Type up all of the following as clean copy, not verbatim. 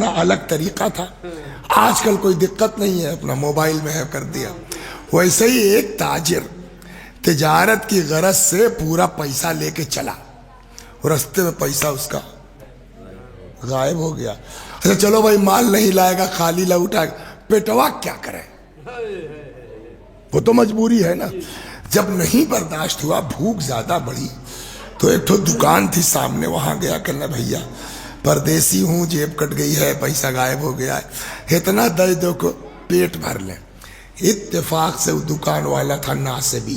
اپنا الگ طریقہ تھا. آج کل کوئی دقت نہیں ہے, اپنا موبائل میں ہے کر دیا. ویسے ہی ایک تاجر تجارت کی غرض سے پورا پیسہ لے کے چلا, رستے میں پیسہ اس کا غائب ہو گیا. اچھا چلو بھائی مال نہیں لائے گا, خالی لوٹائے گا, پیٹوا کیا کرے, وہ تو مجبوری ہے نا. جب نہیں برداشت ہوا, بھوک زیادہ بڑھی, تو ایک تو دکان تھی سامنے, وہاں گیا, کہنا بھیا پردیسی ہوں, جیب کٹ گئی ہے, پیسہ غائب ہو گیا ہے, اتنا دے دو کو پیٹ بھر لیں. اتفاق سے وہ دکان والا تھا ناصبی,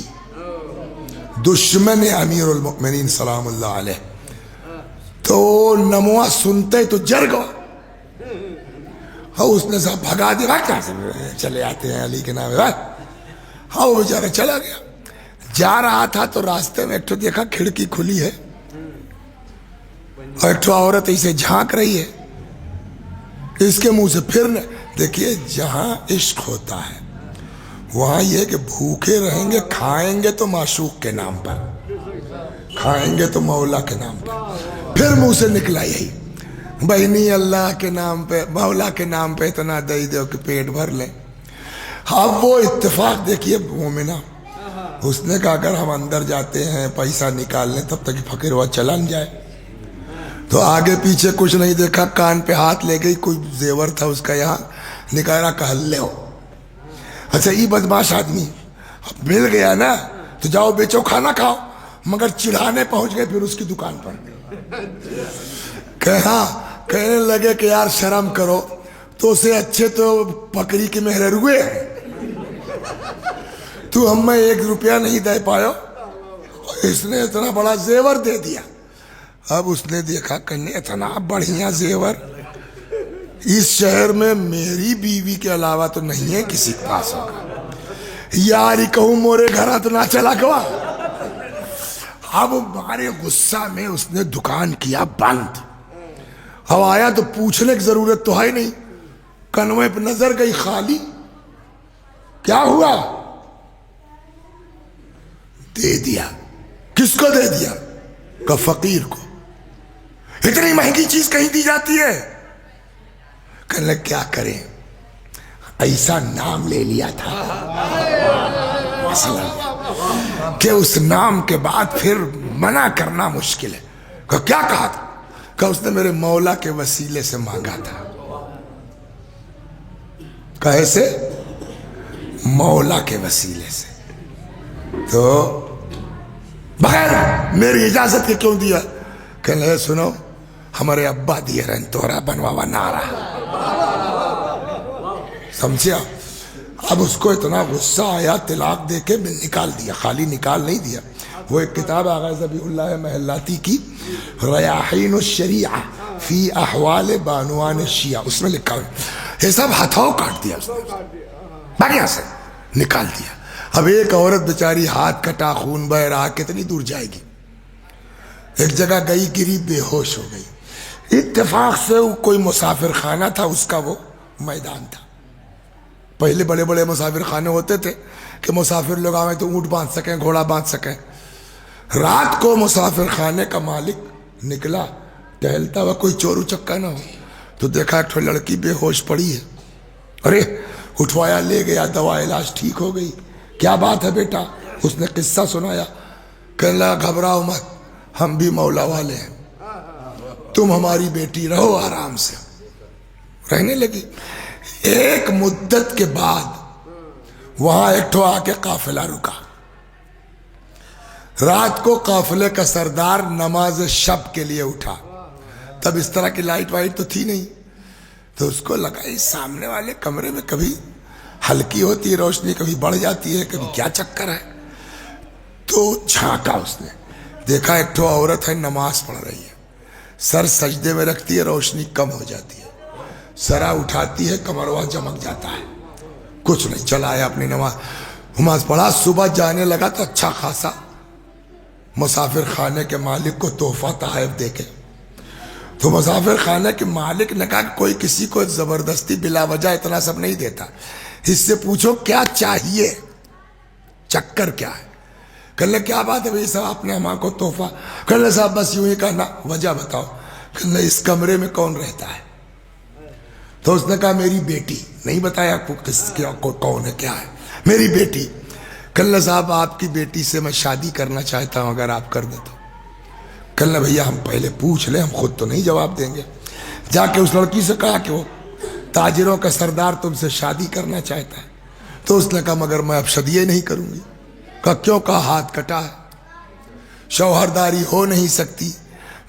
دشمن امیر المؤمنین سلام اللہ علیہ. تو نموا سنتے تو جر گوا, اس نے سب بھگا دیا, کیا چلے آتے ہیں علی کے نام. ہاں وہ بیچارہ چلا گیا. جا رہا تھا تو راستے میں ایک تو دیکھا کھڑکی کھلی ہے, اور ایک تو عورت اسے جھانک رہی ہے. اس کے منہ سے پھر دیکھیے, جہاں عشق ہوتا ہے وہاں یہ کہ بھوکے رہیں گے, کھائیں گے تو معشوق کے نام پر, کھائیں گے تو مولا کے نام پر. پھر منہ سے نکلا یہی, بہنی اللہ کے نام پہ, مولا کے نام پہ اتنا دے دو کہ پیٹ بھر لیں. اب وہ اتفاق دیکھیے مومنہ, اس نے کہا اگر ہم اندر جاتے ہیں پیسہ نکالنے تب تک فقیر ہوا چلا نہ جائے. تو آگے پیچھے کچھ نہیں دیکھا, کان پہ ہاتھ لے گئی, کوئی زیور تھا اس کا یہاں, نکالا کہ ہلے ہو. اچھا یہ بدماش آدمی اب مل گیا نا, تو جاؤ بیچو کھانا کھاؤ, مگر چڑھانے پہنچ گئے پھر اس کی دکان پر. کہنے لگے کہ یار شرم کرو, تو اسے اچھے تو بکری کے مہر روئے, تو ہمیں 1 روپیہ نہیں دے پایا, اس نے اتنا بڑا زیور دے دیا. اب اس نے دیکھا کہنے اتنا بڑھیا زیور اس شہر میں میری بیوی کے علاوہ تو نہیں ہے کسی کے پاس ہوگا, یاری کہوں مورے گھر تو نہ چلا گوا. اب بارے غصہ میں اس نے دکان کیا بند. اب آیا تو پوچھنے کی ضرورت تو ہے نہیں, کنویں پہ نظر گئی خالی, کیا ہوا, دے دیا. کس کو دے دیا, کہ فقیر کو. اتنی مہنگی چیز کہیں دی جاتی ہے. کہنے لگے کیا کریں, ایسا نام لے لیا تھا مثلا کہ اس نام کے بعد پھر منع کرنا مشکل ہے. کہ کیا کہا تھا, کہ اس نے میرے مولا کے وسیلے سے مانگا تھا. کیسے, مولا کے وسیلے سے. تو بغیر میری اجازت کے کیوں دیا, کہنے لگے سنو ہمارے ابا دیے رہن توہرا بنواوا نارا, سمجھیا. اب اس کو اتنا غصہ آیا, طلاق دے کے نکال دیا, خالی نکال نہیں دیا. وہ ایک کتاب آغا ذبیح اللہ محلاتی کی, ریاحین الشریعہ فی احوال بانوان الشیعہ, اس میں لکھا ہے یہ سب ہتھوں کاٹ دیا اس نے, بڑھیا سے نکال دیا. اب ایک عورت بیچاری ہاتھ کٹا, خون بہ رہا, کتنی دور جائے گی. ایک جگہ گئی, گری, بے ہوش ہو گئی. اتفاق سے کوئی مسافر خانہ تھا, اس کا وہ میدان تھا. پہلے بڑے بڑے مسافر خانے ہوتے تھے کہ مسافر لوگ آئیں تو اونٹ باندھ سکیں, گھوڑا باندھ سکیں. رات کو مسافر خانے کا مالک نکلا ٹہلتا ہوا, کوئی چور چکا نہ ہو, تو دیکھا ایک لڑکی بے ہوش پڑی ہے. ارے اٹھوایا, لے گیا, دوا علاج, ٹھیک ہو گئی. کیا بات ہے بیٹا, اس نے قصہ سنایا. کہنے لگا گھبراؤ مت, ہم بھی مولا والے ہیں, تم ہماری بیٹی رہو آرام سے. رہنے لگی. ایک مدت کے بعد وہاں ایک ٹھو آ کے قافلہ رکا. رات کو قافلے کا سردار نماز شب کے لیے اٹھا. تب اس طرح کی لائٹ وائٹ تو تھی نہیں, تو اس کو لگا اس سامنے والے کمرے میں کبھی ہلکی ہوتی ہے روشنی, کبھی بڑھ جاتی ہے, کبھی کیا چکر ہے. تو جھانکا, اس نے دیکھا ایک ٹھو عورت ہے نماز پڑھ رہی ہے, سر سجدے میں رکھتی ہے, روشنی کم ہو جاتی ہے, سرا اٹھاتی ہے, کمروا چمک جاتا ہے. کچھ نہیں, چلا آیا اپنی نماز پڑھا. صبح جانے لگا تو اچھا خاصا مسافر خانے کے مالک کو تحفہ تحائف دے کے. تو مسافر خانے کے مالک نے کہا کہ کوئی کسی کو زبردستی بلا وجہ اتنا سب نہیں دیتا, اس سے پوچھو کیا چاہیے, چکر کیا ہے. کہنے کیا بات ہے بھائی صاحب, آپ نے ہمارے کو تحفہ. کہنے صاحب بس یوں ہی کہنا, وجہ بتاؤ. کہنے اس کمرے میں کون رہتا ہے. تو اس نے کہا میری بیٹی، نہیں بتایا کون ہے کیا ہے، میری بیٹی۔ کہنے صاحب آپ کی بیٹی سے میں شادی کرنا چاہتا ہوں، اگر آپ کر دیں تو۔ کہنے بھیا ہم پہلے پوچھ لیں، ہم خود تو نہیں جواب دیں گے۔ جا کے اس لڑکی سے کہا کہ وہ تاجروں کا سردار تم سے شادی کرنا چاہتا ہے۔ تو اس نے کہا مگر میں اب شادی نہیں کروں گی۔ کہا کیوں؟ کہا ہاتھ کٹا ہے، شوہرداری ہو نہیں سکتی،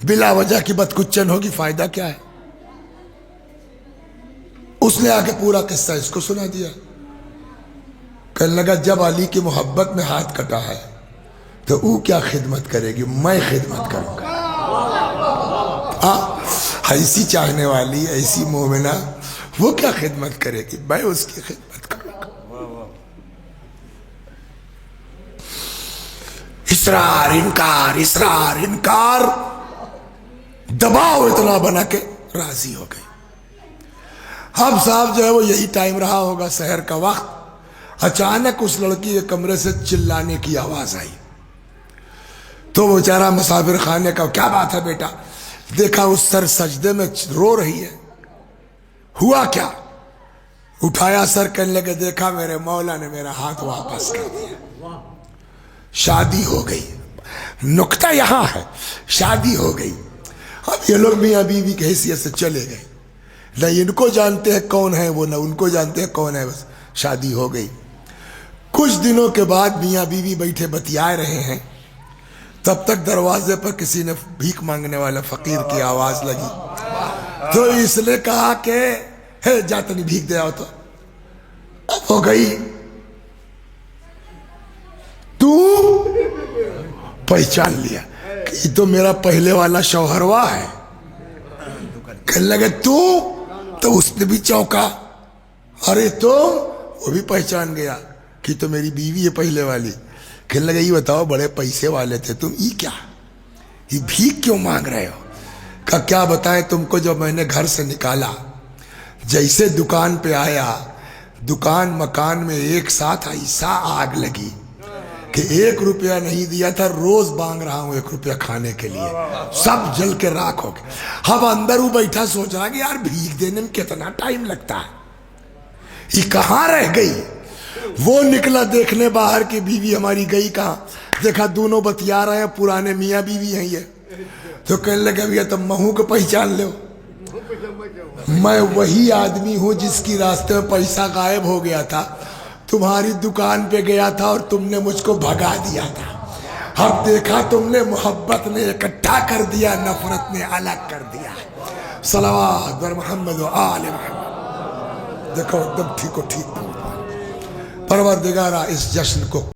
بلا وجہ کی بدکچن ہوگی، فائدہ کیا ہے؟ اس نے آ کے پورا قصہ اس کو سنا دیا۔ کہنے لگا جب علی کی محبت میں ہاتھ کٹا ہے تو وہ کیا خدمت کرے گی، میں خدمت کروں گا۔ ایسی چاہنے والی، ایسی مومنہ، وہ کیا خدمت کرے گی، میں اس کی خدمت کروں گا۔ اصرار انکار، دباؤ اتنا بنا کے راضی ہو گئی۔ اب صاحب جو ہے وہ یہی ٹائم رہا ہوگا، سحر کا وقت، اچانک اس لڑکی کے کمرے سے چلانے کی آواز آئی۔ تو وہ بیچارہ مسافر خانے کا، کیا بات ہے بیٹا؟ دیکھا اس سر سجدے میں رو رہی ہے۔ ہوا کیا؟ اٹھایا سر، کہنے لگے دیکھا میرے مولا نے میرا ہاتھ واپس کر دیا، شادی ہو گئی۔ نکتہ یہاں ہے، شادی ہو گئی۔ اب یہ لوگ میاں بیوی کی حیثیت سے چلے گئے، نہ ان کو جانتے ہیں کون ہے وہ، نہ ان کو جانتے ہیں کون ہے، بس شادی ہو گئی۔ کچھ دنوں کے بعد میاں بیوی بیٹھے بتیائے رہے ہیں، تب تک دروازے پر کسی نے بھیک مانگنے والا فقیر کی آواز لگی۔ تو اس نے کہا کہ ہے جا تنی بھیک دے آؤ۔ تو اب ہو گئی، تو پہچان لیا کہ یہ تو میرا پہلے والا شوہر ہوا ہے۔ کہنے لگے تو اس نے بھی چونکا، ارے تو وہ بھی پہچان گیا کہ تو میری بیوی ہے پہلے والی۔ کہنے لگے یہ بتاؤ بڑے پیسے والے تھے تم، یہ کیا، یہ بھیک کیوں مانگ رہے ہو؟ کہا کیا بتائیں تم کو، جب میں نے گھر سے نکالا، جیسے دکان پہ آیا، دکان مکان میں ایک ساتھ ایسا آگ لگی کہ 1 روپیہ نہیں دیا تھا، روز مانگ رہا ہوں 1 روپیہ کھانے کے لیے، سب جل کے راکھ ہو گئے۔ اب اندر وہ بیٹھا سوچ رہا کہ یار بھیک دینے میں کتنا ٹائم لگتا ہے، یہ کہاں رہ گئی؟ وہ نکلا دیکھنے باہر کی بیوی ہماری گئی کہاں، دیکھا دونوں بتیا رہے ہیں، پرانے میاں بیوی ہیں یہ۔ تو کہنے لگا بھیا تم مہو کو پہچان لو، میں وہی آدمی ہوں جس کی راستے میں پیسہ غائب ہو گیا تھا، تمہاری دکان پہ گیا تھا اور تم نے مجھ کو بھگا دیا تھا، اب دیکھا تم نے محبت نے اکٹھا کر دیا، نفرت نے الگ کر دیا۔ صلوات بر محمد و آل محمد۔ دیکھو ایک دم ٹھیک پروردگارہ اس جشن کو